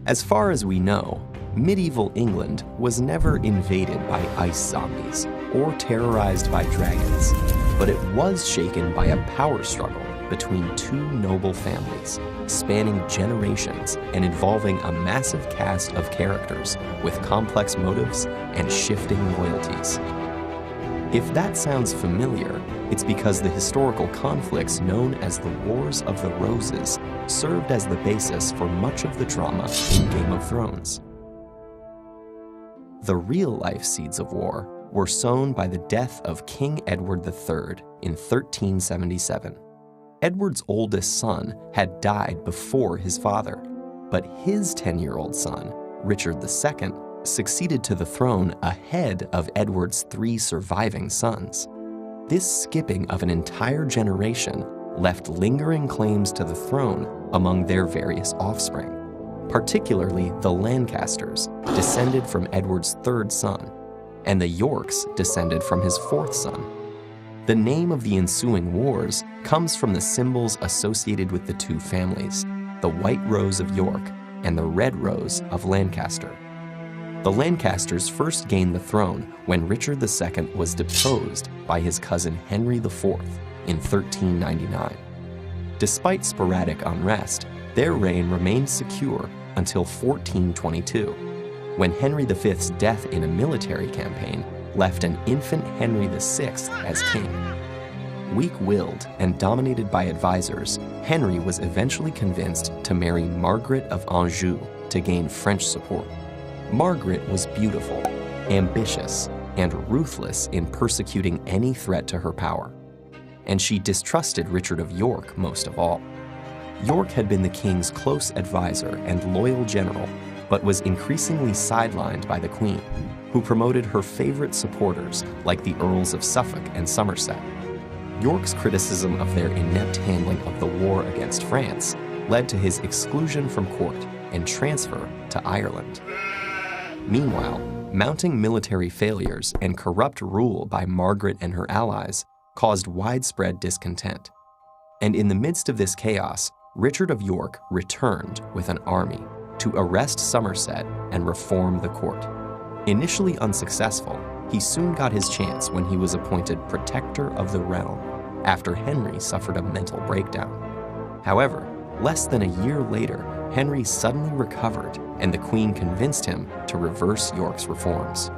As far as we know, medieval England was never invaded by ice zombies or terrorized by dragons, but it was shaken by a power struggle between two noble families, spanning generations and involving a massive cast of characters with complex motives and shifting loyalties. If that sounds familiar, it's because the historical conflicts known as the Wars of the Roses served as the basis for much of the drama in Game of Thrones. The real-life seeds of war were sown by the death of King Edward III in 1377. Edward's oldest son had died before his father, but his 10-year-old son, Richard II, succeeded to the throne ahead of Edward's 3 surviving sons. This skipping of an entire generation left lingering claims to the throne among their various offspring, particularly the Lancasters, descended from Edward's 3rd son, and the Yorks descended from his 4th son. The name of the ensuing wars comes from the symbols associated with the two families, the White Rose of York and the Red Rose of Lancaster. The Lancasters first gained the throne when Richard II was deposed by his cousin Henry IV in 1399. Despite sporadic unrest, their reign remained secure until 1422, when Henry V's death in a military campaign left an infant Henry VI as king. Weak-willed and dominated by advisors, Henry was eventually convinced to marry Margaret of Anjou to gain French support. Margaret was beautiful, ambitious, and ruthless in persecuting any threat to her power, and she distrusted Richard of York most of all. York had been the king's close advisor and loyal general, but was increasingly sidelined by the queen, who promoted her favorite supporters like the Earls of Suffolk and Somerset. York's criticism of their inept handling of the war against France led to his exclusion from court and transfer to Ireland. Meanwhile, mounting military failures and corrupt rule by Margaret and her allies caused widespread discontent. And in the midst of this chaos, Richard of York returned with an army to arrest Somerset and reform the court. Initially unsuccessful, he soon got his chance when he was appointed Protector of the Realm after Henry suffered a mental breakdown. However, less than a year later, Henry suddenly recovered and the Queen convinced him to reverse York's reforms.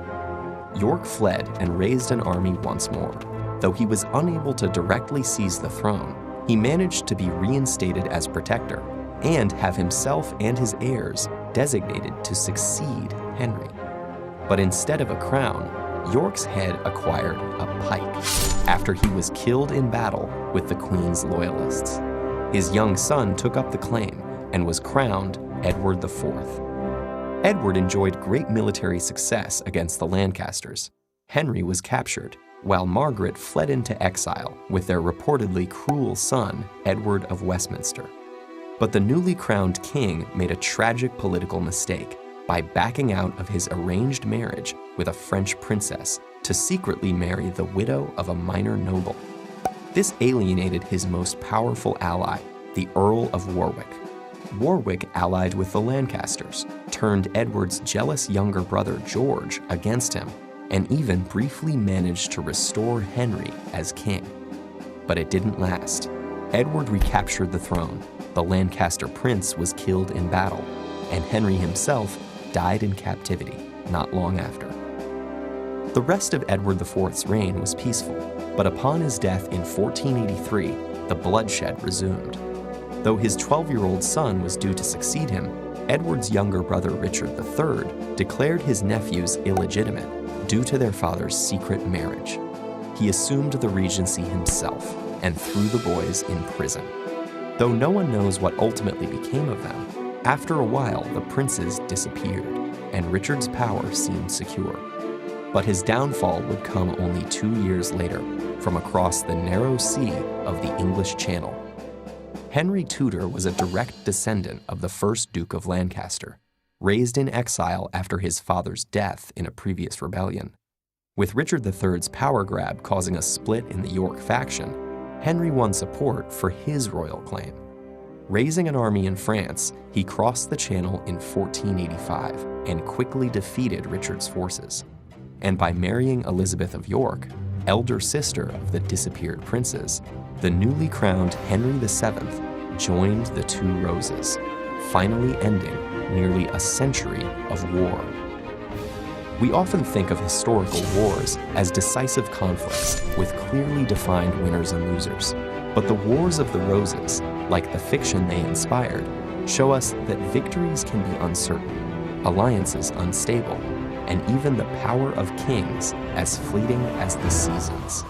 York fled and raised an army once more. Though he was unable to directly seize the throne, he managed to be reinstated as protector and have himself and his heirs designated to succeed Henry. But instead of a crown, York's head acquired a pike after he was killed in battle with the Queen's loyalists. His young son took up the claim and was crowned Edward IV. Edward enjoyed great military success against the Lancasters. Henry was captured, while Margaret fled into exile with their reportedly cruel son, Edward of Westminster. But the newly crowned king made a tragic political mistake by backing out of his arranged marriage with a French princess to secretly marry the widow of a minor noble. This alienated his most powerful ally, the Earl of Warwick. Warwick allied with the Lancasters, turned Edward's jealous younger brother George against him, and even briefly managed to restore Henry as king. But it didn't last. Edward recaptured the throne, the Lancaster prince was killed in battle, and Henry himself died in captivity not long after. The rest of Edward IV's reign was peaceful, but upon his death in 1483, the bloodshed resumed. Though his 12-year-old son was due to succeed him, Edward's younger brother Richard III declared his nephews illegitimate due to their father's secret marriage. He assumed the regency himself and threw the boys in prison. Though no one knows what ultimately became of them, after a while the princes disappeared, and Richard's power seemed secure. But his downfall would come only 2 years later, from across the narrow sea of the English Channel. Henry Tudor was a direct descendant of the first Duke of Lancaster, raised in exile after his father's death in a previous rebellion. With Richard III's power grab causing a split in the York faction, Henry won support for his royal claim. Raising an army in France, he crossed the Channel in 1485 and quickly defeated Richard's forces. And by marrying Elizabeth of York, elder sister of the disappeared princes, the newly crowned Henry VII joined the Two Roses, finally ending nearly a century of war. We often think of historical wars as decisive conflicts with clearly defined winners and losers. But the Wars of the Roses, like the fiction they inspired, show us that victories can be uncertain, alliances unstable, and even the power of kings as fleeting as the seasons.